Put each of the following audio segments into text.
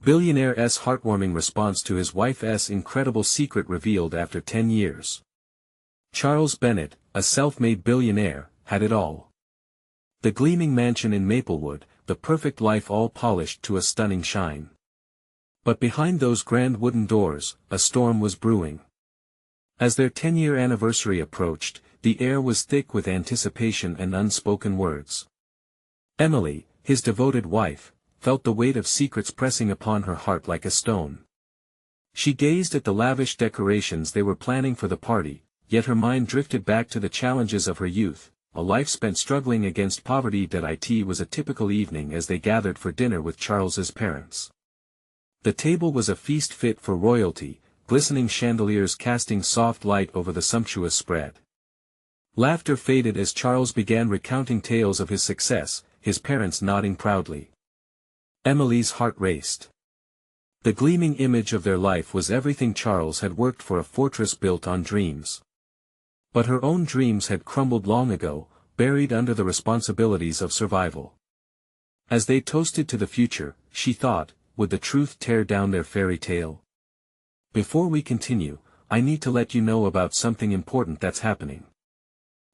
Billionaire's heartwarming response to his wife's incredible secret revealed after 10 years. Charles Bennett, a self-made billionaire, had it all. The gleaming mansion in Maplewood, the perfect life all polished to a stunning shine. But behind those grand wooden doors, a storm was brewing. As their 10-year anniversary approached, the air was thick with anticipation and unspoken words. Emily, his devoted wife, felt the weight of secrets pressing upon her heart like a stone. She gazed at the lavish decorations they were planning for the party, yet her mind drifted back to the challenges of her youth, a life spent struggling against poverty. It was a typical evening as they gathered for dinner with Charles's parents. The table was a feast fit for royalty, glistening chandeliers casting soft light over the sumptuous spread. Laughter faded as Charles began recounting tales of his success, his parents nodding proudly. Emily's heart raced. The gleaming image of their life was everything Charles had worked for, a fortress built on dreams. But her own dreams had crumbled long ago, buried under the responsibilities of survival. As they toasted to the future, she thought, would the truth tear down their fairy tale? Before we continue, I need to let you know about something important that's happening.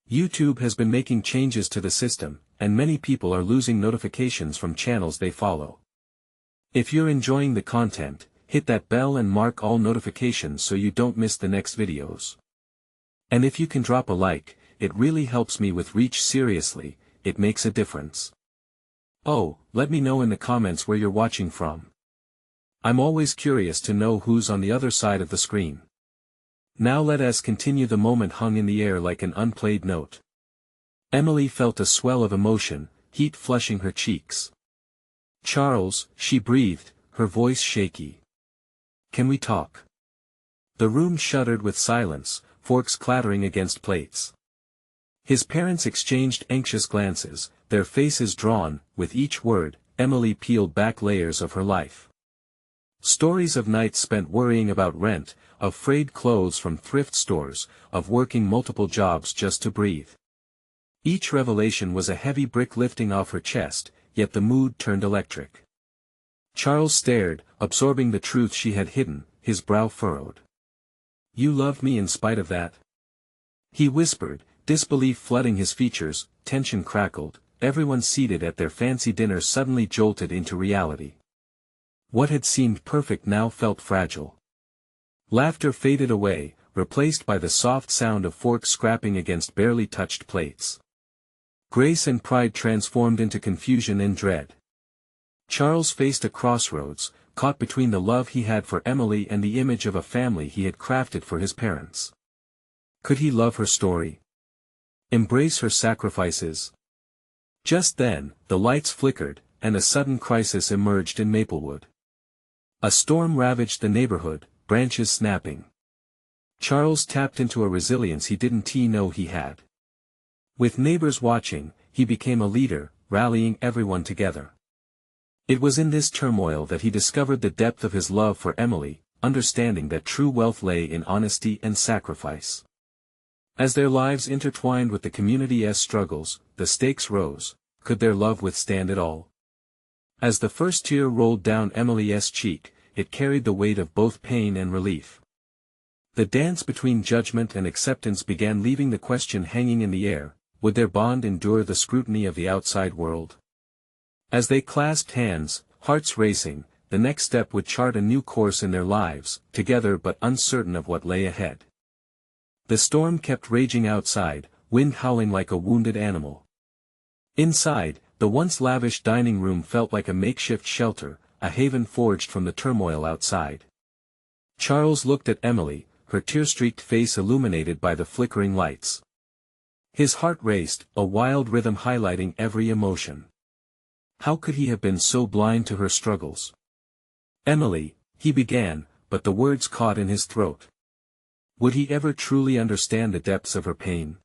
YouTube has been making changes to the system, and many people are losing notifications from channels they follow. If you're enjoying the content, hit that bell and mark all notifications so you don't miss the next videos. And if you can drop a like, it really helps me with reach. Seriously, it makes a difference. Oh, let me know in the comments where you're watching from. I'm always curious to know who's on the other side of the screen. Now let us continue. The moment hung in the air like an unplayed note. Emily felt a swell of emotion, heat flushing her cheeks. Charles, she breathed, her voice shaky. Can we talk? The room shuddered with silence, forks clattering against plates. His parents exchanged anxious glances, their faces drawn. With each word, Emily peeled back layers of her life. Stories of nights spent worrying about rent, of frayed clothes from thrift stores, of working multiple jobs just to breathe. Each revelation was a heavy brick lifting off her chest, yet the mood turned electric. Charles stared, absorbing the truth she had hidden, his brow furrowed. You loved me in spite of that? He whispered, disbelief flooding his features. Tension crackled, everyone seated at their fancy dinner suddenly jolted into reality. What had seemed perfect now felt fragile. Laughter faded away, replaced by the soft sound of forks scraping against barely touched plates. Grace and pride transformed into confusion and dread. Charles faced a crossroads, caught between the love he had for Emily and the image of a family he had crafted for his parents. Could he love her story? Embrace her sacrifices? Just then, the lights flickered, and a sudden crisis emerged in Maplewood. A storm ravaged the neighborhood, branches snapping. Charles tapped into a resilience he didn't know he had. With neighbors watching, he became a leader, rallying everyone together. It was in this turmoil that he discovered the depth of his love for Emily, understanding that true wealth lay in honesty and sacrifice. As their lives intertwined with the community's struggles, the stakes rose. Could their love withstand it all? As the first tear rolled down Emily's cheek, it carried the weight of both pain and relief. The dance between judgment and acceptance began, leaving the question hanging in the air: would their bond endure the scrutiny of the outside world? As they clasped hands, hearts racing, the next step would chart a new course in their lives, together but uncertain of what lay ahead. The storm kept raging outside, wind howling like a wounded animal. Inside, the once lavish dining room felt like a makeshift shelter, a haven forged from the turmoil outside. Charles looked at Emily, her tear-streaked face illuminated by the flickering lights. His heart raced, a wild rhythm highlighting every emotion. How could he have been so blind to her struggles? Emily, he began, but the words caught in his throat. Would he ever truly understand the depths of her pain?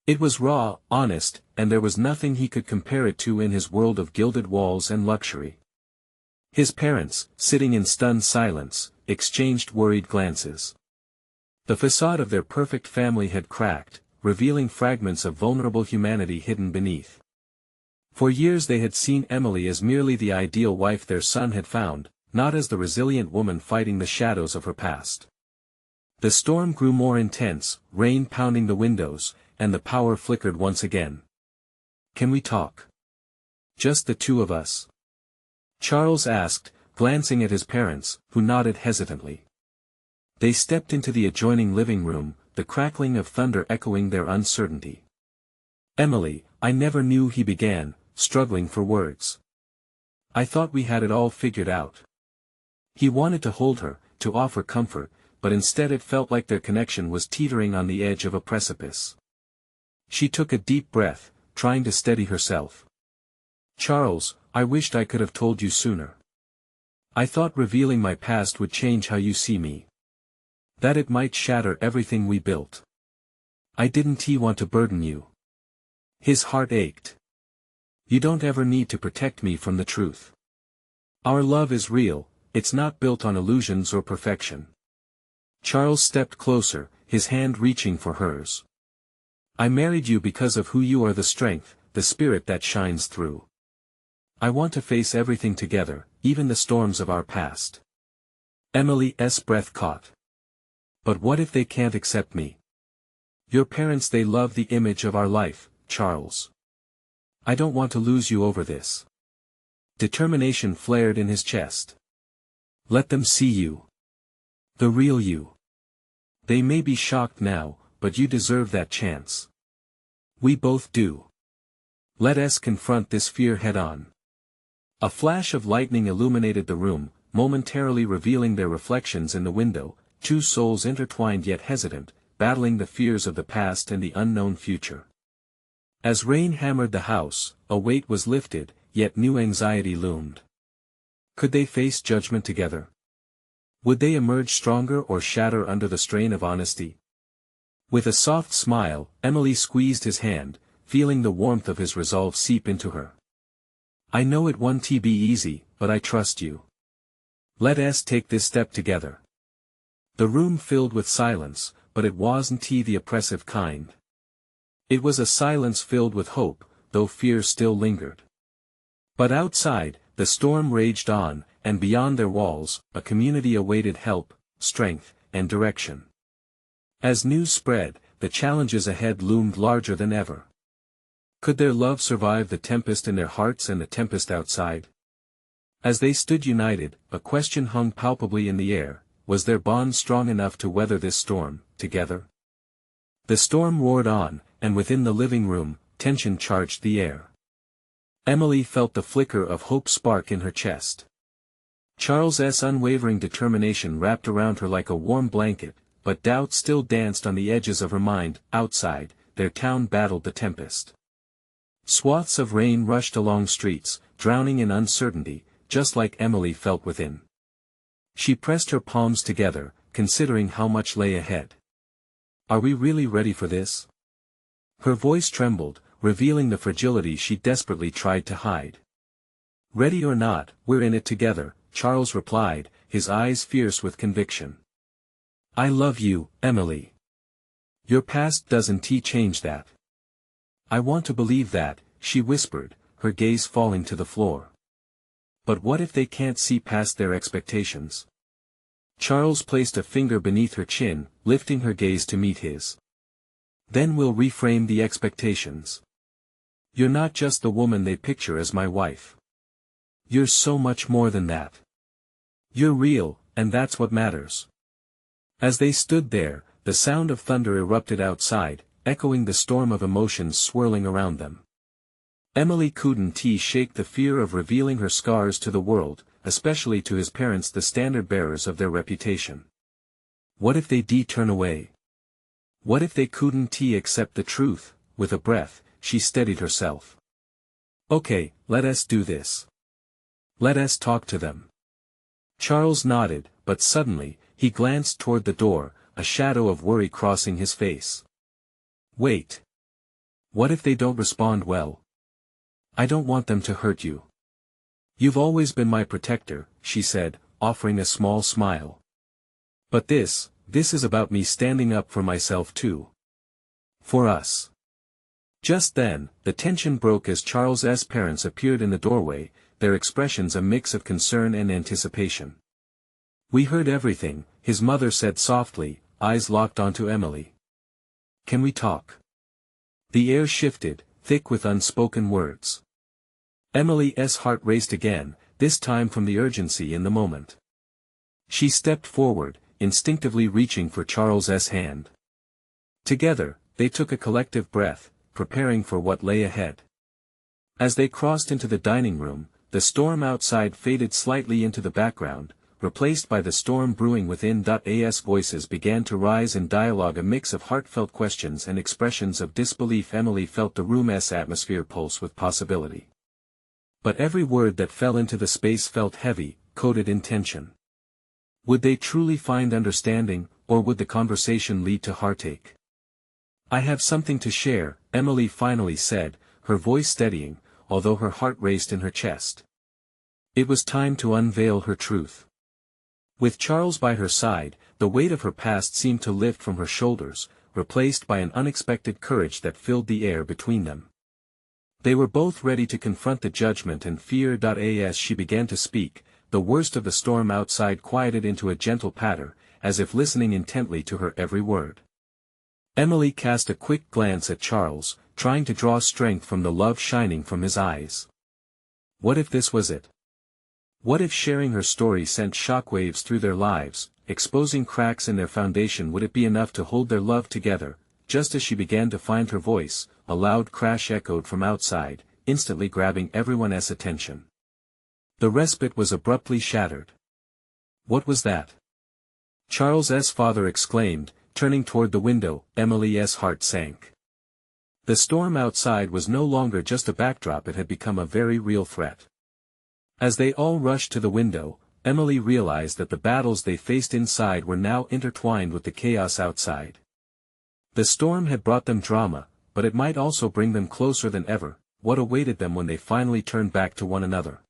It was raw, honest, and there was nothing he could compare it to in his world of gilded walls and luxury. His parents, sitting in stunned silence, exchanged worried glances. The facade of their perfect family had cracked, revealing fragments of vulnerable humanity hidden beneath. For years they had seen Emily as merely the ideal wife their son had found, not as the resilient woman fighting the shadows of her past. The storm grew more intense, rain pounding the windows, and the power flickered once again. "Can we talk? Just the two of us?" Charles asked, glancing at his parents, who nodded hesitantly. They stepped into the adjoining living room, the crackling of thunder echoing their uncertainty. "Emily, I never knew," he began, struggling for words. "I thought we had it all figured out." He wanted to hold her, to offer comfort, but instead it felt like their connection was teetering on the edge of a precipice. She took a deep breath, trying to steady herself. "Charles, I wished I could have told you sooner. I thought revealing my past would change how you see me. That it might shatter everything we built. I didn't want to burden you." His heart ached. "You don't ever need to protect me from the truth. Our love is real, it's not built on illusions or perfection." Charles stepped closer, his hand reaching for hers. "I married you because of who you are, the strength, the spirit that shines through. I want to face everything together, even the storms of our past." Emily's breath caught. "But what if they can't accept me? Your parents, they love the image of our life, Charles. I don't want to lose you over this." Determination flared in his chest. "Let them see you. The real you. They may be shocked now, but you deserve that chance. We both do. Let us confront this fear head-on." A flash of lightning illuminated the room, momentarily revealing their reflections in the window, two souls intertwined yet hesitant, battling the fears of the past and the unknown future. As rain hammered the house, a weight was lifted, yet new anxiety loomed. Could they face judgment together? Would they emerge stronger or shatter under the strain of honesty? With a soft smile, Emily squeezed his hand, feeling the warmth of his resolve seep into her. "I know it won't be easy, but I trust you. Let us take this step together." The room filled with silence, but it wasn't the oppressive kind. It was a silence filled with hope, though fear still lingered. But outside, the storm raged on, and beyond their walls, a community awaited help, strength, and direction. As news spread, the challenges ahead loomed larger than ever. Could their love survive the tempest in their hearts and the tempest outside? As they stood united, a question hung palpably in the air: was their bond strong enough to weather this storm, together? The storm roared on, and within the living room, tension charged the air. Emily felt the flicker of hope spark in her chest. Charles's unwavering determination wrapped around her like a warm blanket, but doubt still danced on the edges of her mind. Outside, their town battled the tempest. Swaths of rain rushed along streets, drowning in uncertainty, just like Emily felt within. She pressed her palms together, considering how much lay ahead. "Are we really ready for this?" Her voice trembled, revealing the fragility she desperately tried to hide. "Ready or not, we're in it together," Charles replied, his eyes fierce with conviction. "I love you, Emily. Your past doesn't change that." "I want to believe that," she whispered, her gaze falling to the floor. "But what if they can't see past their expectations?" Charles placed a finger beneath her chin, lifting her gaze to meet his. "Then we'll reframe the expectations. You're not just the woman they picture as my wife. You're so much more than that. You're real, and that's what matters." As they stood there, the sound of thunder erupted outside, echoing the storm of emotions swirling around them. Emily couldn't shake the fear of revealing her scars to the world, especially to his parents, the standard-bearers of their reputation. What if they turn away? What if they couldn't accept the truth? With a breath, she steadied herself. "Okay, let us do this. Let us talk to them." Charles nodded, but suddenly, he glanced toward the door, a shadow of worry crossing his face. "Wait. What if they don't respond well? I don't want them to hurt you." "You've always been my protector," she said, offering a small smile. "But this is about me standing up for myself too. For us." Just then, the tension broke as Charles's parents appeared in the doorway, their expressions a mix of concern and anticipation. "We heard everything," his mother said softly, eyes locked onto Emily. "Can we talk?" The air shifted, thick with unspoken words. Emily's heart raced again, this time from the urgency in the moment. She stepped forward, instinctively reaching for Charles's hand. Together, they took a collective breath, preparing for what lay ahead. As they crossed into the dining room, the storm outside faded slightly into the background, replaced by the storm brewing within. As voices began to rise in dialogue, a mix of heartfelt questions and expressions of disbelief. Emily felt the room's atmosphere pulse with possibility. But every word that fell into the space felt heavy, coated in tension. Would they truly find understanding, or would the conversation lead to heartache? "I have something to share," Emily finally said, her voice steadying, although her heart raced in her chest. It was time to unveil her truth. With Charles by her side, the weight of her past seemed to lift from her shoulders, replaced by an unexpected courage that filled the air between them. They were both ready to confront the judgment and fear. As she began to speak, the worst of the storm outside quieted into a gentle patter, as if listening intently to her every word. Emily cast a quick glance at Charles, trying to draw strength from the love shining from his eyes. What if this was it? What if sharing her story sent shockwaves through their lives, exposing cracks in their foundation? Would it be enough to hold their love together? Just as she began to find her voice, a loud crash echoed from outside, instantly grabbing everyone's attention. The respite was abruptly shattered. What was that? Charles's father exclaimed, turning toward the window. Emily's heart sank. The storm outside was no longer just a backdrop, it had become a very real threat. As they all rushed to the window, Emily realized that the battles they faced inside were now intertwined with the chaos outside. The storm had brought them drama, but it might also bring them closer than ever. What awaited them when they finally turned back to one another?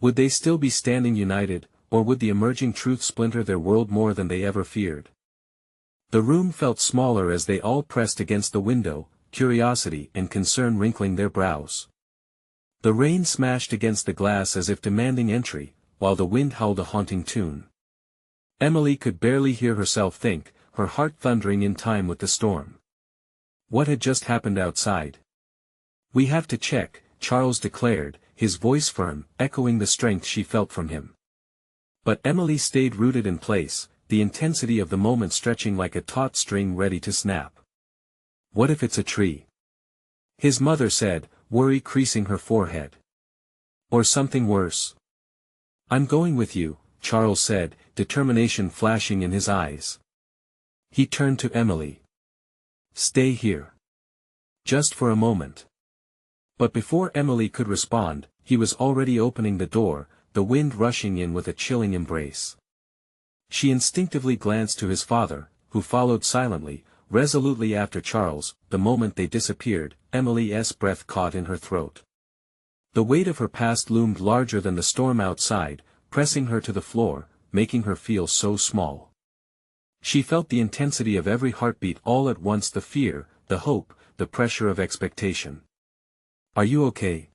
Would they still be standing united, or would the emerging truth splinter their world more than they ever feared? The room felt smaller as they all pressed against the window, curiosity and concern wrinkling their brows. The rain smashed against the glass as if demanding entry, while the wind howled a haunting tune. Emily could barely hear herself think, her heart thundering in time with the storm. What had just happened outside? "We have to check," Charles declared, his voice firm, echoing the strength she felt from him. But Emily stayed rooted in place, the intensity of the moment stretching like a taut string ready to snap. "What if it's a tree?" his mother said, worry creasing her forehead. "Or something worse?" "I'm going with you," Charles said, determination flashing in his eyes. He turned to Emily. "Stay here. Just for a moment." But before Emily could respond, he was already opening the door, the wind rushing in with a chilling embrace. She instinctively glanced to his father, who followed silently, resolutely after Charles. The moment they disappeared, Emily's breath caught in her throat. The weight of her past loomed larger than the storm outside, pressing her to the floor, making her feel so small. She felt the intensity of every heartbeat all at once, the fear, the hope, the pressure of expectation. "Are you okay?"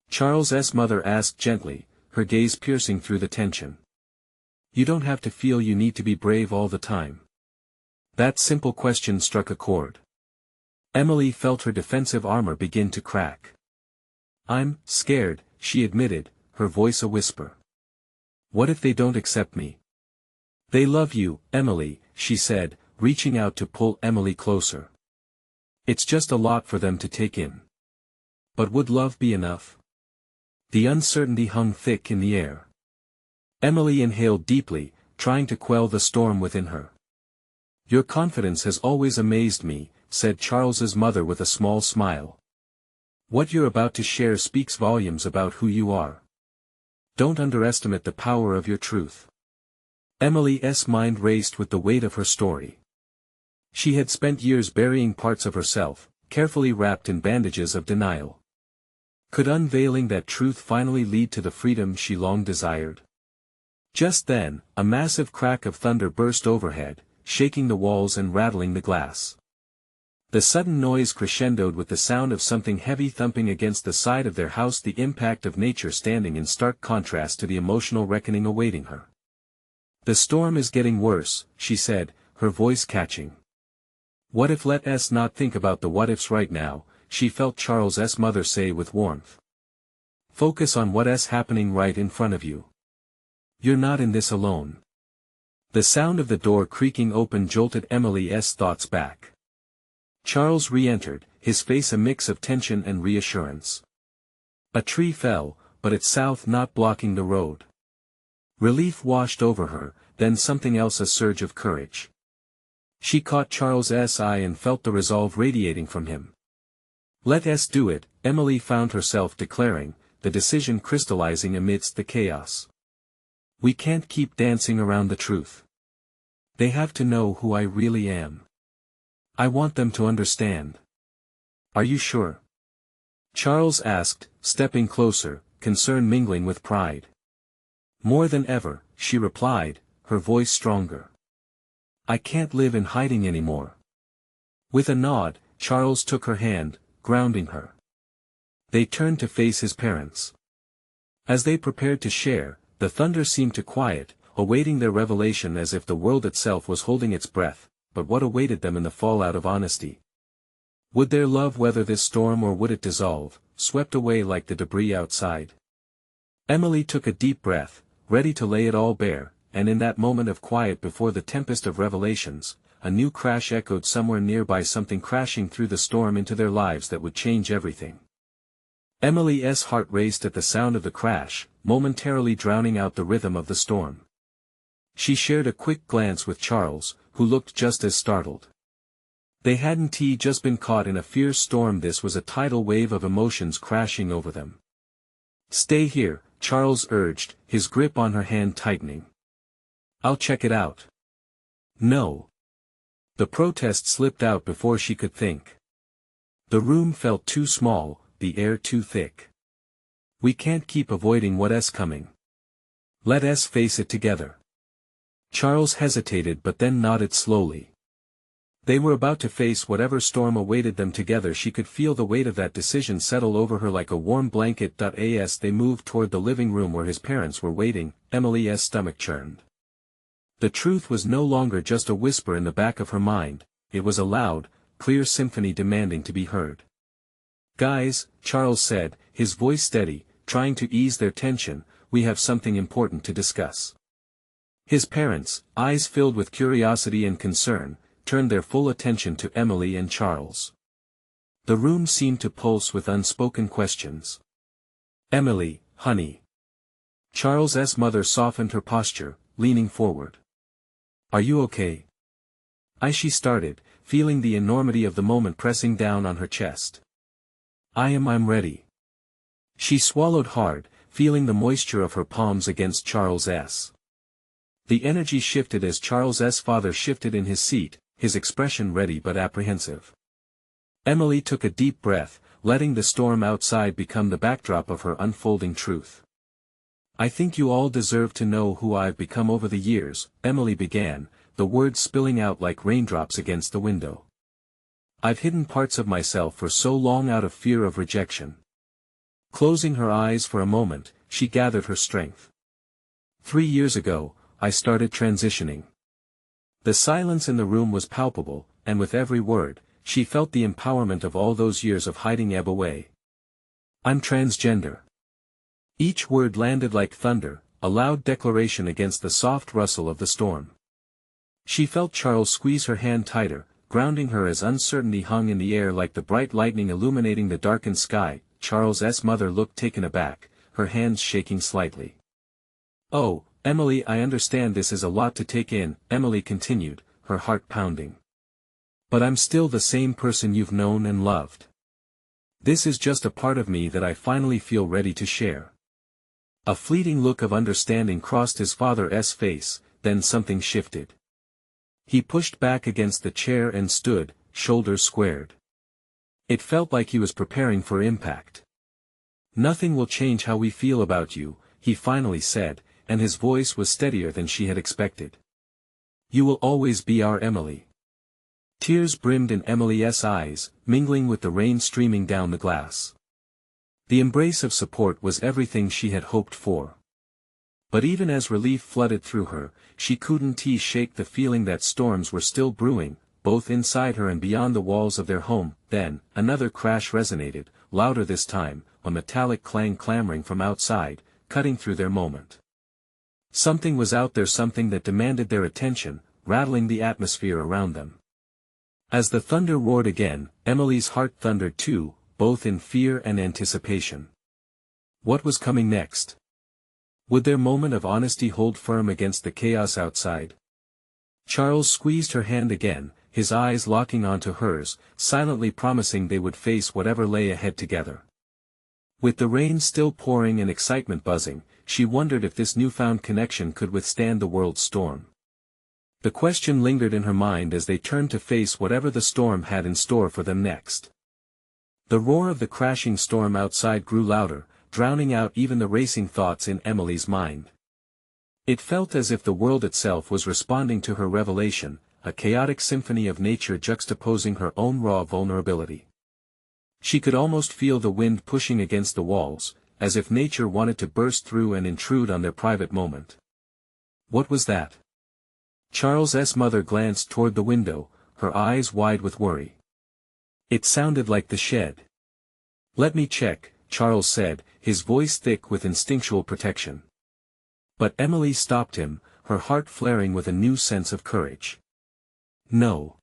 Charles's mother asked gently, her gaze piercing through the tension. "You don't have to feel you need to be brave all the time." That simple question struck a chord. Emily felt her defensive armor begin to crack. "I'm scared," she admitted, her voice a whisper. "What if they don't accept me?" "They love you, Emily," she said, reaching out to pull Emily closer. "It's just a lot for them to take in." But would love be enough? The uncertainty hung thick in the air. Emily inhaled deeply, trying to quell the storm within her. "Your confidence has always amazed me," said Charles's mother with a small smile. "What you're about to share speaks volumes about who you are. Don't underestimate the power of your truth." Emily's mind raced with the weight of her story. She had spent years burying parts of herself, carefully wrapped in bandages of denial. Could unveiling that truth finally lead to the freedom she long desired? Just then, a massive crack of thunder burst overhead, shaking the walls and rattling the glass. The sudden noise crescendoed with the sound of something heavy thumping against the side of their house, the impact of nature standing in stark contrast to the emotional reckoning awaiting her. "The storm is getting worse," she said, her voice catching. "What if let's not think about the what-ifs right now," she felt Charles's mother say with warmth. "Focus on what's happening right in front of you. You're not in this alone." The sound of the door creaking open jolted Emily's thoughts back. Charles re-entered, his face a mix of tension and reassurance. A tree fell, but it's south, not blocking the road. Relief washed over her, then something else, a surge of courage. She caught Charles's eye and felt the resolve radiating from him. "Let's do it," Emily found herself declaring, the decision crystallizing amidst the chaos. "We can't keep dancing around the truth. They have to know who I really am. I want them to understand." "Are you sure?" Charles asked, stepping closer, concern mingling with pride. "More than ever," she replied, her voice stronger. "I can't live in hiding anymore." With a nod, Charles took her hand, grounding her. They turned to face his parents. As they prepared to share, the thunder seemed to quiet, awaiting their revelation as if the world itself was holding its breath. But what awaited them in the fallout of honesty? Would their love weather this storm, or would it dissolve, swept away like the debris outside? Emily took a deep breath, ready to lay it all bare, and in that moment of quiet before the tempest of revelations, a new crash echoed somewhere nearby, something crashing through the storm into their lives that would change everything. Emily's heart raced at the sound of the crash, momentarily drowning out the rhythm of the storm. She shared a quick glance with Charles, who looked just as startled. They hadn't just been caught in a fierce storm, this was a tidal wave of emotions crashing over them. "Stay here," Charles urged, his grip on her hand tightening. "I'll check it out." "No." The protest slipped out before she could think. The room felt too small, the air too thick. "We can't keep avoiding what's coming. Let's face it together." Charles hesitated but then nodded slowly. They were about to face whatever storm awaited them together. She could feel the weight of that decision settle over her like a warm blanket. As they moved toward the living room where his parents were waiting, Emily's stomach churned. The truth was no longer just a whisper in the back of her mind, it was a loud, clear symphony demanding to be heard. "Guys," Charles said, his voice steady, trying to ease their tension, "we have something important to discuss." His parents, eyes filled with curiosity and concern, turned their full attention to Emily and Charles. The room seemed to pulse with unspoken questions. "Emily, honey." Charles's mother softened her posture, leaning forward. "Are you okay?" She started, feeling the enormity of the moment pressing down on her chest. I'm ready." She swallowed hard, feeling the moisture of her palms against Charles's. The energy shifted as Charles's father shifted in his seat, his expression ready but apprehensive. Emily took a deep breath, letting the storm outside become the backdrop of her unfolding truth. "I think you all deserve to know who I've become over the years," Emily began, the words spilling out like raindrops against the window. "I've hidden parts of myself for so long out of fear of rejection." Closing her eyes for a moment, she gathered her strength. 3 years ago, I started transitioning." The silence in the room was palpable, and with every word, she felt the empowerment of all those years of hiding ebb away. "I'm transgender." Each word landed like thunder, a loud declaration against the soft rustle of the storm. She felt Charles squeeze her hand tighter, grounding her as uncertainty hung in the air like the bright lightning illuminating the darkened sky. Charles's mother looked taken aback, her hands shaking slightly. "Oh, Emily, I understand this is a lot to take in," Emily continued, her heart pounding. "But I'm still the same person you've known and loved. This is just a part of me that I finally feel ready to share." A fleeting look of understanding crossed his father's face, then something shifted. He pushed back against the chair and stood, shoulders squared. It felt like he was preparing for impact. "Nothing will change how we feel about you," he finally said, and his voice was steadier than she had expected. "You will always be our Emily." Tears brimmed in Emily's eyes, mingling with the rain streaming down the glass. The embrace of support was everything she had hoped for. But even as relief flooded through her, she couldn't shake the feeling that storms were still brewing, both inside her and beyond the walls of their home. Then, another crash resonated, louder this time, a metallic clang clamoring from outside, cutting through their moment. Something was out there, something that demanded their attention, rattling the atmosphere around them. As the thunder roared again, Emily's heart thundered too, both in fear and anticipation. What was coming next? Would their moment of honesty hold firm against the chaos outside? Charles squeezed her hand again, his eyes locking onto hers, silently promising they would face whatever lay ahead together. With the rain still pouring and excitement buzzing, she wondered if this newfound connection could withstand the world's storm. The question lingered in her mind as they turned to face whatever the storm had in store for them next. The roar of the crashing storm outside grew louder, drowning out even the racing thoughts in Emily's mind. It felt as if the world itself was responding to her revelation, a chaotic symphony of nature juxtaposing her own raw vulnerability. She could almost feel the wind pushing against the walls, as if nature wanted to burst through and intrude on their private moment. What was that? Charles's mother glanced toward the window, her eyes wide with worry. It sounded like the shed. "Let me check," Charles said, his voice thick with instinctual protection. But Emily stopped him, her heart flaring with a new sense of courage. "No.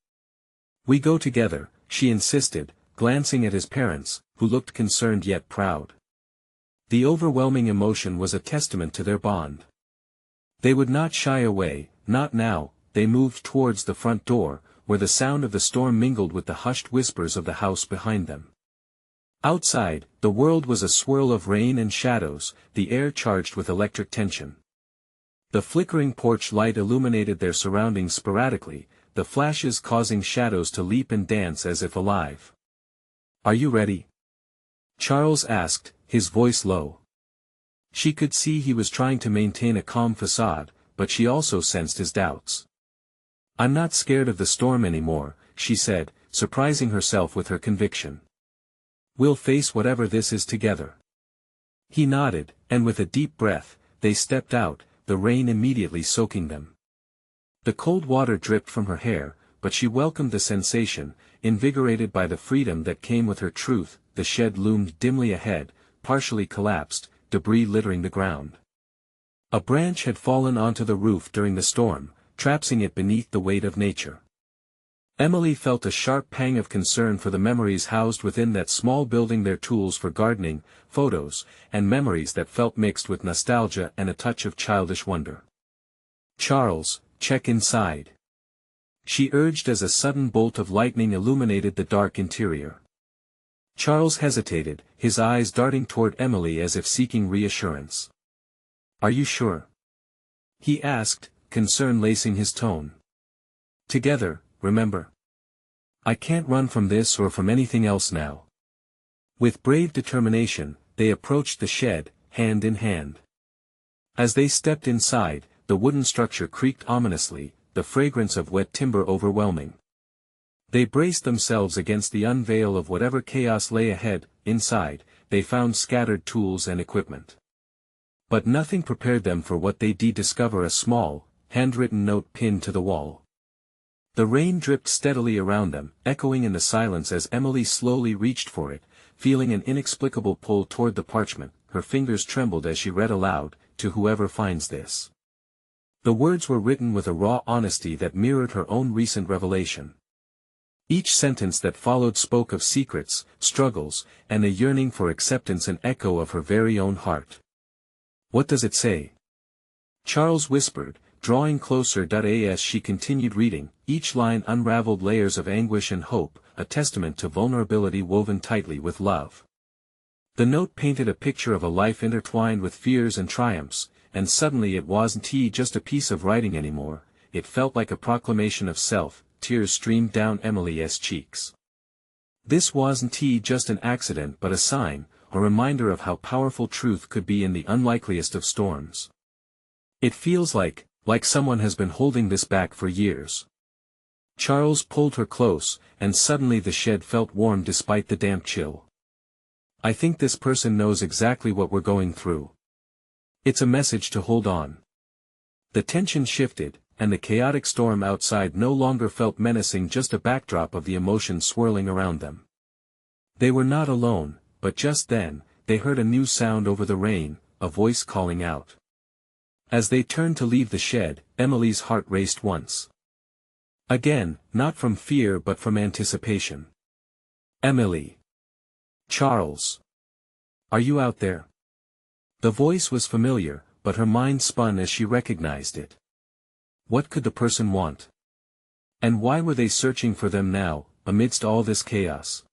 We go together," she insisted, glancing at his parents, who looked concerned yet proud. The overwhelming emotion was a testament to their bond. They would not shy away, not now. They moved towards the front door, where the sound of the storm mingled with the hushed whispers of the house behind them. Outside, the world was a swirl of rain and shadows, the air charged with electric tension. The flickering porch light illuminated their surroundings sporadically, the flashes causing shadows to leap and dance as if alive. "Are you ready?" Charles asked, his voice low. She could see he was trying to maintain a calm facade, but she also sensed his doubts. "I'm not scared of the storm anymore," she said, surprising herself with her conviction. "We'll face whatever this is together." He nodded, and with a deep breath, they stepped out, the rain immediately soaking them. The cold water dripped from her hair, but she welcomed the sensation, invigorated by the freedom that came with her truth. The shed loomed dimly ahead, partially collapsed, debris littering the ground. A branch had fallen onto the roof during the storm, trapping it beneath the weight of nature. Emily felt a sharp pang of concern for the memories housed within that small building, their tools for gardening, photos, and memories that felt mixed with nostalgia and a touch of childish wonder. "Charles, check inside," she urged as a sudden bolt of lightning illuminated the dark interior. Charles hesitated, his eyes darting toward Emily as if seeking reassurance. "Are you sure?" he asked, concern lacing his tone. "Together, remember. I can't run from this or from anything else now." With brave determination, they approached the shed, hand in hand. As they stepped inside, the wooden structure creaked ominously, the fragrance of wet timber overwhelming. They braced themselves against the unveil of whatever chaos lay ahead. Inside, they found scattered tools and equipment. But nothing prepared them for what they'd discover: a small, handwritten note pinned to the wall. The rain dripped steadily around them, echoing in the silence as Emily slowly reached for it, feeling an inexplicable pull toward the parchment. Her fingers trembled as she read aloud, "To whoever finds this." The words were written with a raw honesty that mirrored her own recent revelation. Each sentence that followed spoke of secrets, struggles, and a yearning for acceptance, an echo of her very own heart. "What does it say?" Charles whispered, drawing closer. As she continued reading, each line unraveled layers of anguish and hope, a testament to vulnerability woven tightly with love. The note painted a picture of a life intertwined with fears and triumphs, and suddenly it wasn't just a piece of writing anymore, it felt like a proclamation of self. Tears streamed down Emily's cheeks. This wasn't just an accident but a sign, a reminder of how powerful truth could be in the unlikeliest of storms. "It feels like someone has been holding this back for years." Charles pulled her close, and suddenly the shed felt warm despite the damp chill. I think this person knows exactly what we're going through. It's a message to hold on. The tension shifted, and the chaotic storm outside no longer felt menacing, just a backdrop of the emotions swirling around them. They were not alone, but just then, they heard a new sound over the rain, a voice calling out. As they turned to leave the shed, Emily's heart raced once. Again, not from fear but from anticipation. Emily. Charles. Are you out there? The voice was familiar, but her mind spun as she recognized it. What could the person want? And why were they searching for them now, amidst all this chaos?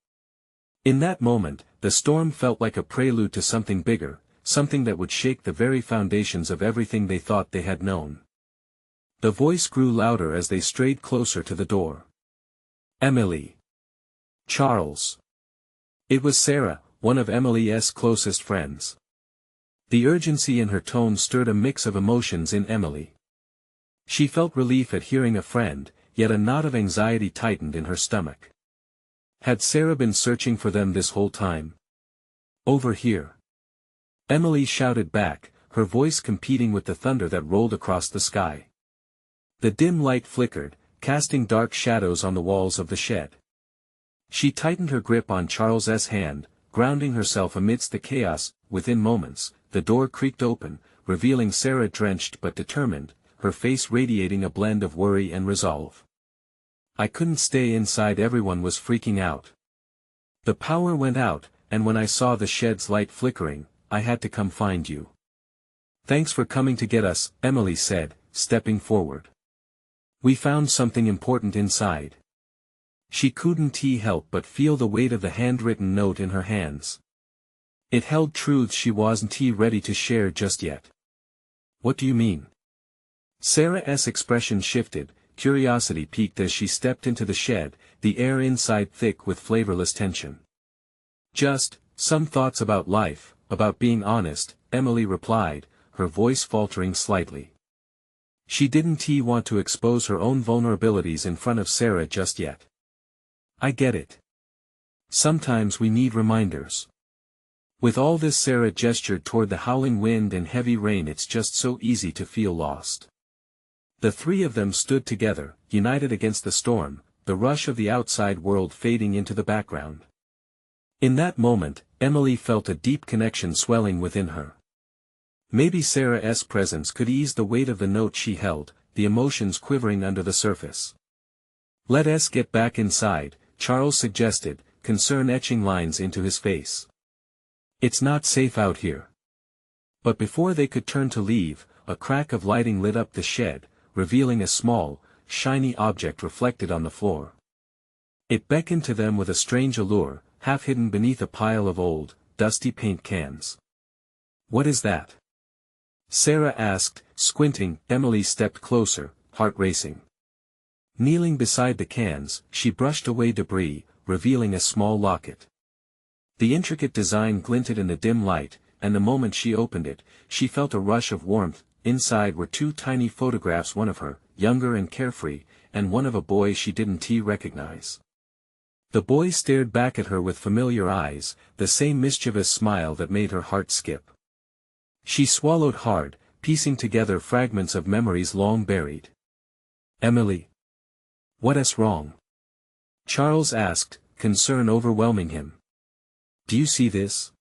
In that moment, the storm felt like a prelude to something bigger, something that would shake the very foundations of everything they thought they had known. The voice grew louder as they strayed closer to the door. Emily. Charles. It was Sarah, one of Emily's closest friends. The urgency in her tone stirred a mix of emotions in Emily. She felt relief at hearing a friend, yet a knot of anxiety tightened in her stomach. Had Sarah been searching for them this whole time? Over here. Emily shouted back, her voice competing with the thunder that rolled across the sky. The dim light flickered, casting dark shadows on the walls of the shed. She tightened her grip on Charles's hand, grounding herself amidst the chaos. Within moments, the door creaked open, revealing Sarah drenched but determined, her face radiating a blend of worry and resolve. I couldn't stay inside, everyone was freaking out. The power went out, and when I saw the shed's light flickering, I had to come find you. Thanks for coming to get us, Emily said, stepping forward. We found something important inside. She couldn't help but feel the weight of the handwritten note in her hands. It held truths she wasn't ready to share just yet. What do you mean? Sarah's expression shifted, curiosity peaked as she stepped into the shed, the air inside thick with flavorless tension. Just, some thoughts about life, about being honest, Emily replied, her voice faltering slightly. She didn't want to expose her own vulnerabilities in front of Sarah just yet. I get it. Sometimes we need reminders. With all this, Sarah gestured toward the howling wind and heavy rain. It's just so easy to feel lost. The three of them stood together, united against the storm, the rush of the outside world fading into the background. In that moment, Emily felt a deep connection swelling within her. Maybe Sarah's presence could ease the weight of the note she held, the emotions quivering under the surface. Let us get back inside, Charles suggested, concern etching lines into his face. It's not safe out here. But before they could turn to leave, a crack of lighting lit up the shed, revealing a small, shiny object reflected on the floor. It beckoned to them with a strange allure, half hidden beneath a pile of old, dusty paint cans. What is that? Sarah asked, squinting. Emily stepped closer, heart racing. Kneeling beside the cans, she brushed away debris, revealing a small locket. The intricate design glinted in the dim light, and the moment she opened it, she felt a rush of warmth. Inside were two tiny photographs, one of her, younger and carefree, and one of a boy she didn't recognize. The boy stared back at her with familiar eyes, the same mischievous smile that made her heart skip. She swallowed hard, piecing together fragments of memories long buried. Emily. What's wrong? Charles asked, concern overwhelming him. Do you see this?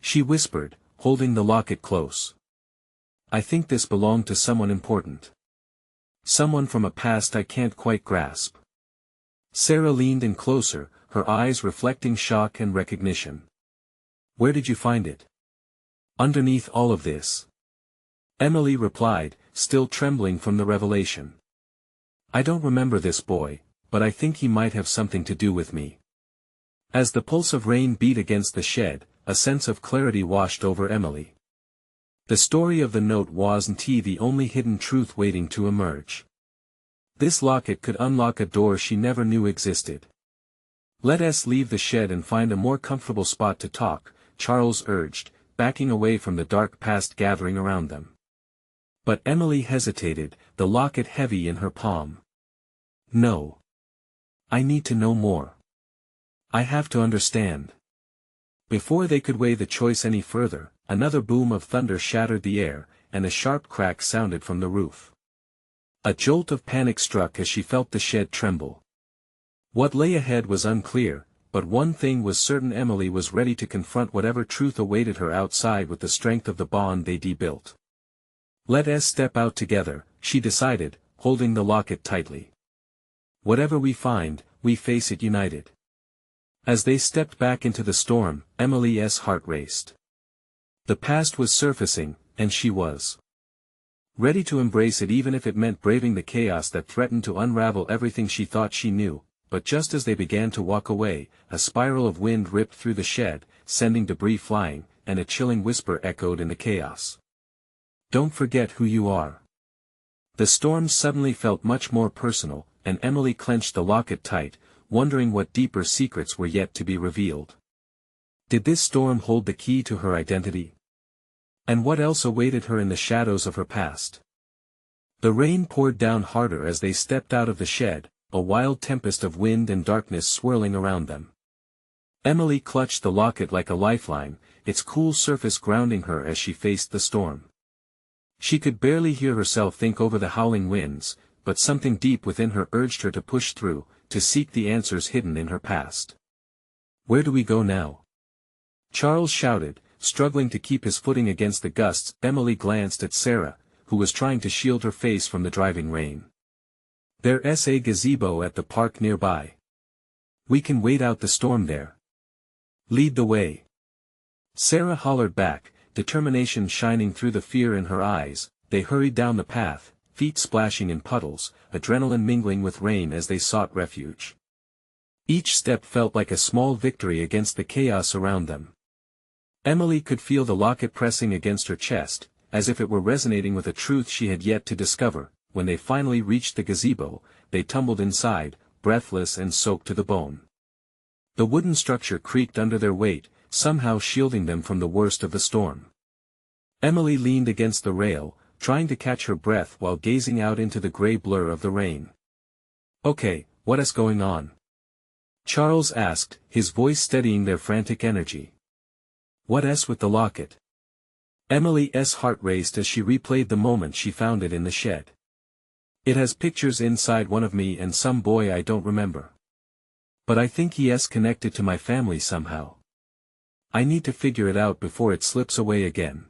She whispered, holding the locket close. I think this belonged to someone important. Someone from a past I can't quite grasp. Sarah leaned in closer, her eyes reflecting shock and recognition. Where did you find it? Underneath all of this. Emily replied, still trembling from the revelation. I don't remember this boy, but I think he might have something to do with me. As the pulse of rain beat against the shed, a sense of clarity washed over Emily. The story of the note wasn't the only hidden truth waiting to emerge. This locket could unlock a door she never knew existed. Let us leave the shed and find a more comfortable spot to talk, Charles urged, backing away from the dark past gathering around them. But Emily hesitated, the locket heavy in her palm. No. I need to know more. I have to understand. Before they could weigh the choice any further, another boom of thunder shattered the air, and a sharp crack sounded from the roof. A jolt of panic struck as she felt the shed tremble. What lay ahead was unclear, but one thing was certain: Emily was ready to confront whatever truth awaited her outside with the strength of the bond they built. Let us step out together, she decided, holding the locket tightly. Whatever we find, we face it united. As they stepped back into the storm, Emily's heart raced. The past was surfacing, and she was ready to embrace it, even if it meant braving the chaos that threatened to unravel everything she thought she knew. But just as they began to walk away, a spiral of wind ripped through the shed, sending debris flying, and a chilling whisper echoed in the chaos. Don't forget who you are. The storm suddenly felt much more personal, and Emily clenched the locket tight, wondering what deeper secrets were yet to be revealed. Did this storm hold the key to her identity? And what else awaited her in the shadows of her past? The rain poured down harder as they stepped out of the shed, a wild tempest of wind and darkness swirling around them. Emily clutched the locket like a lifeline, its cool surface grounding her as she faced the storm. She could barely hear herself think over the howling winds, but something deep within her urged her to push through, to seek the answers hidden in her past. Where do we go now? Charles shouted, struggling to keep his footing against the gusts. Emily glanced at Sarah, who was trying to shield her face from the driving rain. There's a gazebo at the park nearby. We can wait out the storm there. Lead the way. Sarah hollered back, determination shining through the fear in her eyes. They hurried down the path, feet splashing in puddles, adrenaline mingling with rain as they sought refuge. Each step felt like a small victory against the chaos around them. Emily could feel the locket pressing against her chest, as if it were resonating with a truth she had yet to discover. When they finally reached the gazebo, they tumbled inside, breathless and soaked to the bone. The wooden structure creaked under their weight, somehow shielding them from the worst of the storm. Emily leaned against the rail, trying to catch her breath while gazing out into the gray blur of the rain. Okay, what's going on? Charles asked, his voice steadying their frantic energy. What's with the locket? Emily's heart raced as she replayed the moment she found it in the shed. It has pictures inside, one of me and some boy I don't remember. But I think he's connected to my family somehow. I need to figure it out before it slips away again.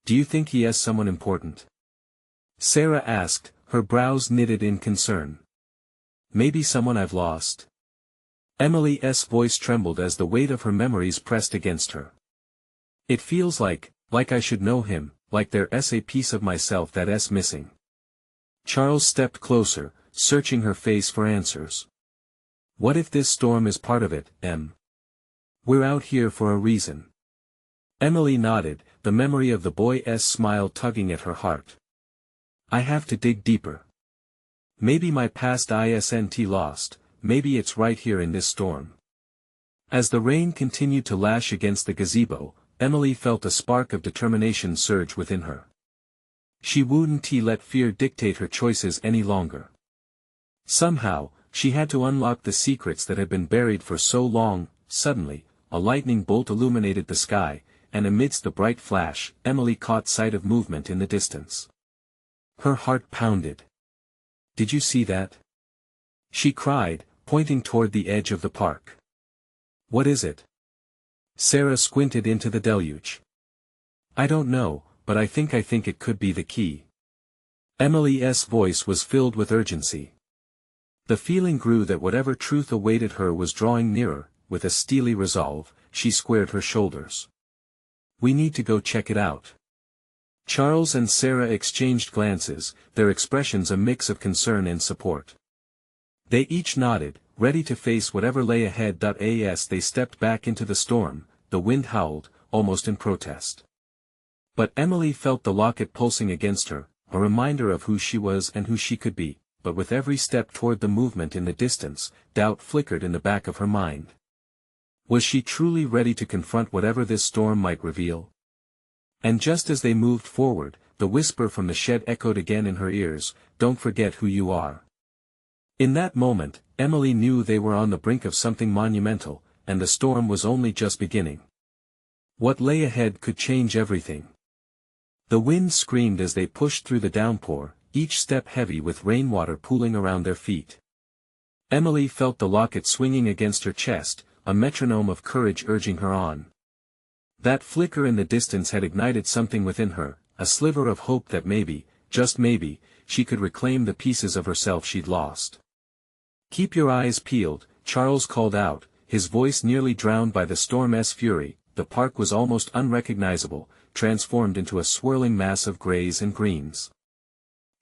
Do you think he is someone important? Sarah asked, her brows knitted in concern. Maybe someone I've lost? Emily's voice trembled as the weight of her memories pressed against her. It feels like I should know him, like there's a piece of myself that's missing. Charles stepped closer, searching her face for answers. What if this storm is part of it, Em? We're out here for a reason. Emily nodded, the memory of the boy's smile tugging at her heart. I have to dig deeper. Maybe my past isn't lost, maybe it's right here in this storm. As the rain continued to lash against the gazebo, Emily felt a spark of determination surge within her. She wouldn't let fear dictate her choices any longer. Somehow, she had to unlock the secrets that had been buried for so long. Suddenly, a lightning bolt illuminated the sky, and amidst the bright flash, Emily caught sight of movement in the distance. Her heart pounded. Did you see that? She cried, pointing toward the edge of the park. What is it? Sarah squinted into the deluge. I don't know, but I think it could be the key. Emily's voice was filled with urgency. The feeling grew that whatever truth awaited her was drawing nearer. With a steely resolve, she squared her shoulders. We need to go check it out. Charles and Sarah exchanged glances, their expressions a mix of concern and support. They each nodded, ready to face whatever lay ahead. As they stepped back into the storm, the wind howled, almost in protest. But Emily felt the locket pulsing against her, a reminder of who she was and who she could be. But with every step toward the movement in the distance, doubt flickered in the back of her mind. Was she truly ready to confront whatever this storm might reveal? And just as they moved forward, the whisper from the shed echoed again in her ears, don't forget who you are. In that moment, Emily knew they were on the brink of something monumental, and the storm was only just beginning. What lay ahead could change everything. The wind screamed as they pushed through the downpour, each step heavy with rainwater pooling around their feet. Emily felt the locket swinging against her chest, a metronome of courage urging her on. That flicker in the distance had ignited something within her, a sliver of hope that maybe, just maybe, she could reclaim the pieces of herself she'd lost. "Keep your eyes peeled," Charles called out, his voice nearly drowned by the storm's fury. The park was almost unrecognizable, transformed into a swirling mass of grays and greens.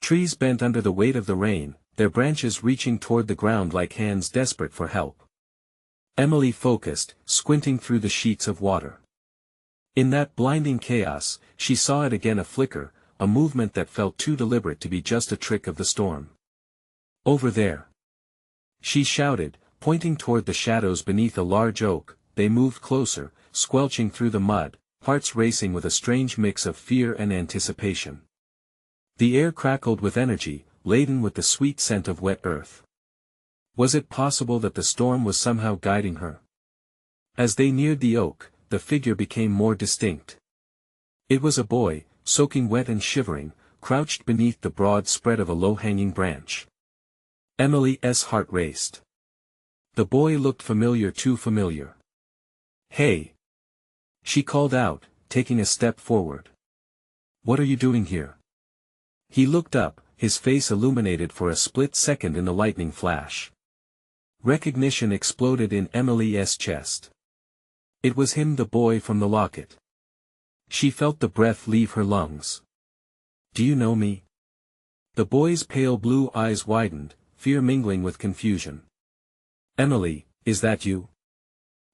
Trees bent under the weight of the rain, their branches reaching toward the ground like hands desperate for help. Emily focused, squinting through the sheets of water. In that blinding chaos, she saw it again, a flicker, a movement that felt too deliberate to be just a trick of the storm. "Over there!" she shouted, pointing toward the shadows beneath a large oak. They moved closer, squelching through the mud, hearts racing with a strange mix of fear and anticipation. The air crackled with energy, laden with the sweet scent of wet earth. Was it possible that the storm was somehow guiding her? As they neared the oak, the figure became more distinct. It was a boy, soaking wet and shivering, crouched beneath the broad spread of a low-hanging branch. Emily's heart raced. The boy looked familiar, too familiar. "Hey!" she called out, taking a step forward. "What are you doing here?" He looked up, his face illuminated for a split second in the lightning flash. Recognition exploded in Emily's chest. It was him, the boy from the locket. She felt the breath leave her lungs. "Do you know me?" The boy's pale blue eyes widened, fear mingling with confusion. "Emily, is that you?"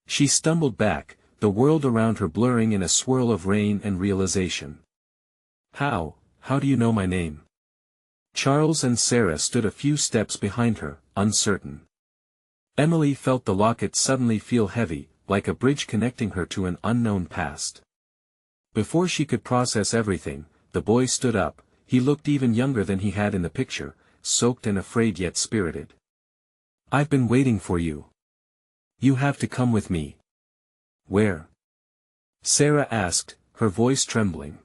She stumbled back, the world around her blurring in a swirl of rain and realization. How do you know my name?" Charles and Sarah stood a few steps behind her, uncertain. Emily felt the locket suddenly feel heavy, like a bridge connecting her to an unknown past. Before she could process everything, the boy stood up. He looked even younger than he had in the picture, soaked and afraid yet spirited. "I've been waiting for you. You have to come with me." "Where?" Sarah asked, her voice trembling.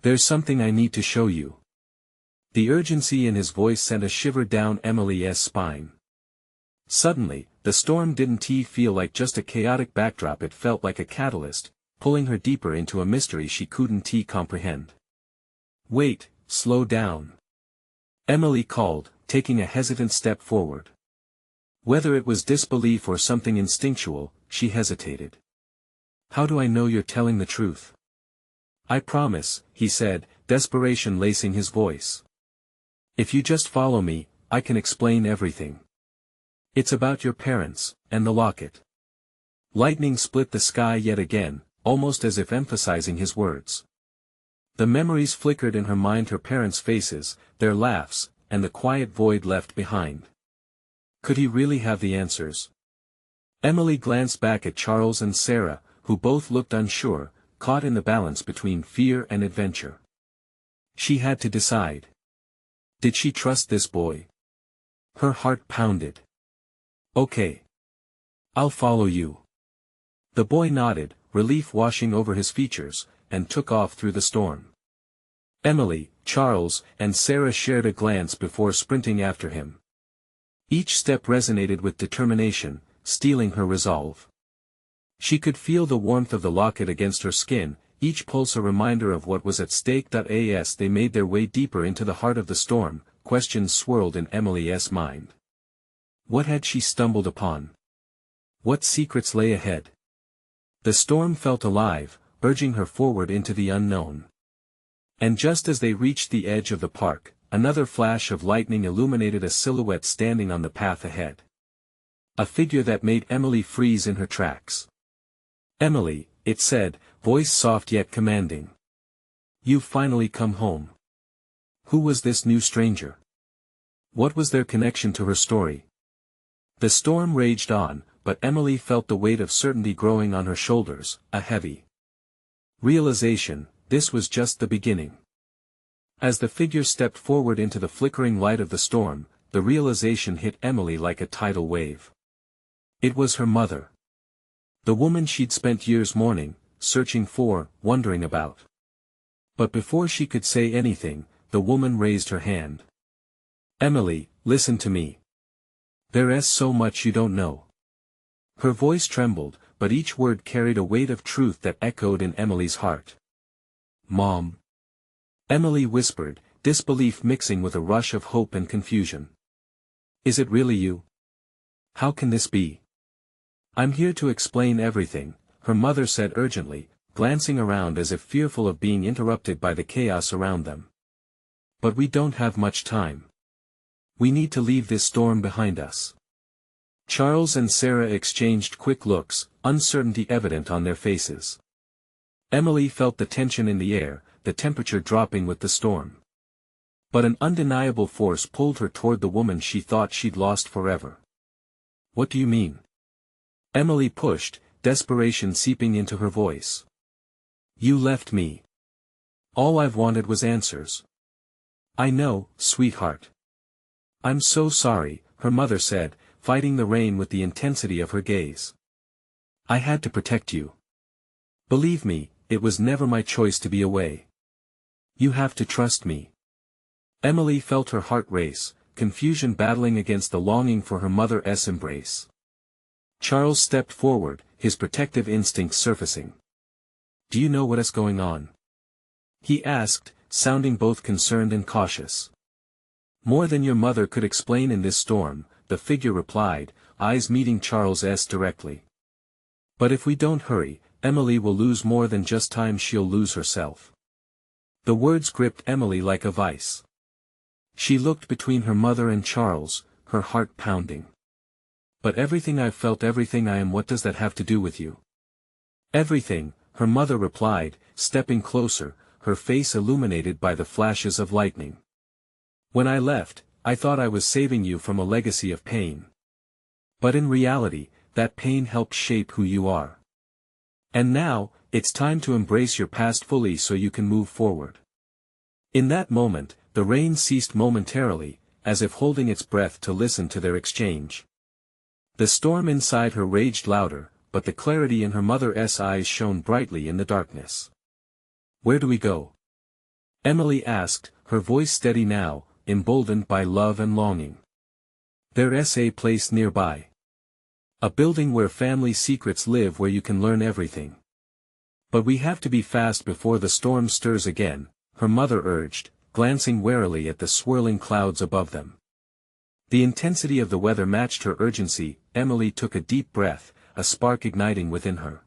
"There's something I need to show you." The urgency in his voice sent a shiver down Emily's spine. Suddenly, the storm didn't feel like just a chaotic backdrop, it felt like a catalyst, pulling her deeper into a mystery she couldn't comprehend. "Wait, slow down," Emily called, taking a hesitant step forward. Whether it was disbelief or something instinctual, she hesitated. "How do I know you're telling the truth?" "I promise," he said, desperation lacing his voice. "If you just follow me, I can explain everything. It's about your parents, and the locket." Lightning split the sky yet again, almost as if emphasizing his words. The memories flickered in her mind, her parents' faces, their laughs, and the quiet void left behind. Could he really have the answers? Emily glanced back at Charles and Sarah, who both looked unsure, caught in the balance between fear and adventure. She had to decide. Did she trust this boy? Her heart pounded. "Okay. I'll follow you." The boy nodded, relief washing over his features, and took off through the storm. Emily, Charles, and Sarah shared a glance before sprinting after him. Each step resonated with determination, steeling her resolve. She could feel the warmth of the locket against her skin, each pulse a reminder of what was at stake. As they made their way deeper into the heart of the storm, questions swirled in Emily's mind. What had she stumbled upon? What secrets lay ahead? The storm felt alive, urging her forward into the unknown. And just as they reached the edge of the park, another flash of lightning illuminated a silhouette standing on the path ahead. A figure that made Emily freeze in her tracks. "Emily," it said, voice soft yet commanding. "You've finally come home." Who was this new stranger? What was their connection to her story? The storm raged on, but Emily felt the weight of certainty growing on her shoulders, a heavy realization. This was just the beginning. As the figure stepped forward into the flickering light of the storm, the realization hit Emily like a tidal wave. It was her mother. The woman she'd spent years mourning, searching for, wondering about. But before she could say anything, the woman raised her hand. "Emily, listen to me. There's so much you don't know." Her voice trembled, but each word carried a weight of truth that echoed in Emily's heart. "Mom." Emily whispered, disbelief mixing with a rush of hope and confusion. "Is it really you? How can this be?" "I'm here to explain everything," her mother said urgently, glancing around as if fearful of being interrupted by the chaos around them. "But we don't have much time. We need to leave this storm behind us." Charles and Sarah exchanged quick looks, uncertainty evident on their faces. Emily felt the tension in the air, the temperature dropping with the storm. But an undeniable force pulled her toward the woman she thought she'd lost forever. "What do you mean?" Emily pushed, desperation seeping into her voice. "You left me. All I've wanted was answers." "I know, sweetheart. I'm so sorry," her mother said, fighting the rain with the intensity of her gaze. "I had to protect you. Believe me, it was never my choice to be away. You have to trust me." Emily felt her heart race, confusion battling against the longing for her mother's embrace. Charles stepped forward, his protective instincts surfacing. "Do you know what is going on?" he asked, sounding both concerned and cautious. "More than your mother could explain in this storm," the figure replied, eyes meeting Charles's directly. "But if we don't hurry, Emily will lose more than just time, she'll lose herself." The words gripped Emily like a vice. She looked between her mother and Charles, her heart pounding. "But everything I've felt, everything I am, what does that have to do with you?" "Everything," her mother replied, stepping closer, her face illuminated by the flashes of lightning. "When I left, I thought I was saving you from a legacy of pain. But in reality, that pain helped shape who you are. And now, it's time to embrace your past fully so you can move forward." In that moment, the rain ceased momentarily, as if holding its breath to listen to their exchange. The storm inside her raged louder, but the clarity in her mother's eyes shone brightly in the darkness. "Where do we go?" Emily asked, her voice steady now, emboldened by love and longing. "There's a place nearby. A building where family secrets live, where you can learn everything. But we have to be fast before the storm stirs again," her mother urged, glancing warily at the swirling clouds above them. The intensity of the weather matched her urgency. Emily took a deep breath, a spark igniting within her.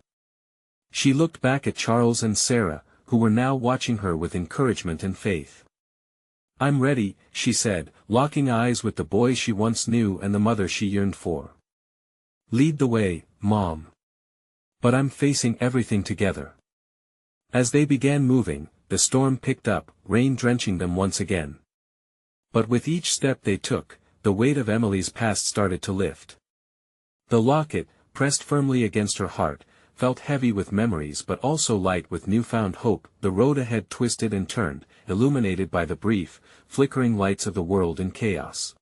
She looked back at Charles and Sarah, who were now watching her with encouragement and faith. "I'm ready," she said, locking eyes with the boy she once knew and the mother she yearned for. "Lead the way, Mom. But I'm facing everything together." As they began moving, the storm picked up, rain drenching them once again. But with each step they took, the weight of Emily's past started to lift. The locket, pressed firmly against her heart, felt heavy with memories but also light with newfound hope. The road ahead twisted and turned, illuminated by the brief, flickering lights of the world in chaos.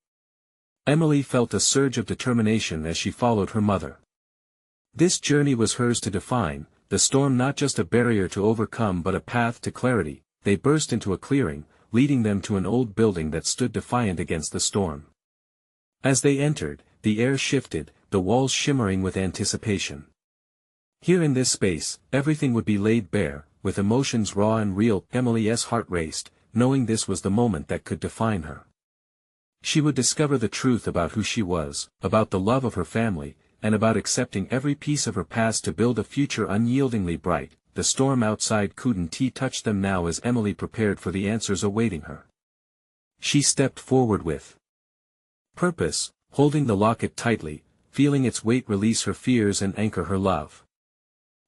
Emily felt a surge of determination as she followed her mother. This journey was hers to define, the storm not just a barrier to overcome but a path to clarity. They burst into a clearing, leading them to an old building that stood defiant against the storm. As they entered, the air shifted, the walls shimmering with anticipation. Here in this space, everything would be laid bare, with emotions raw and real. Emily's heart raced, knowing this was the moment that could define her. She would discover the truth about who she was, about the love of her family, and about accepting every piece of her past to build a future unyieldingly bright. The storm outside couldn't touch them now as Emily prepared for the answers awaiting her. She stepped forward with purpose, holding the locket tightly, feeling its weight release her fears and anchor her love.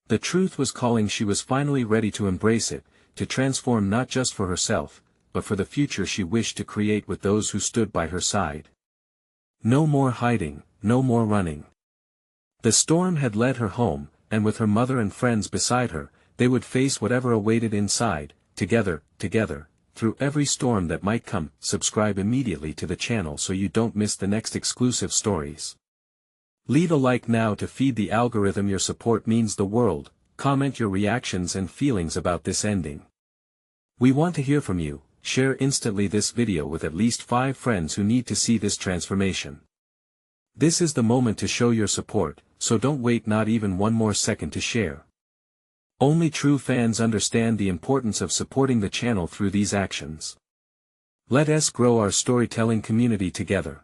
The truth was calling. She was finally ready to embrace it, to transform not just for herself, but for the future she wished to create with those who stood by her side. No more hiding, no more running. The storm had led her home, and with her mother and friends beside her, they would face whatever awaited inside, together, through every storm that might come. Subscribe immediately to the channel so you don't miss the next exclusive stories. Leave a like now to feed the algorithm. Your support means the world. Comment your reactions and feelings about this ending. We want to hear from you. Share instantly this video with at least 5 friends who need to see this transformation. This is the moment to show your support, so don't wait not even one more second to share. Only true fans understand the importance of supporting the channel through these actions. Let us grow our storytelling community together.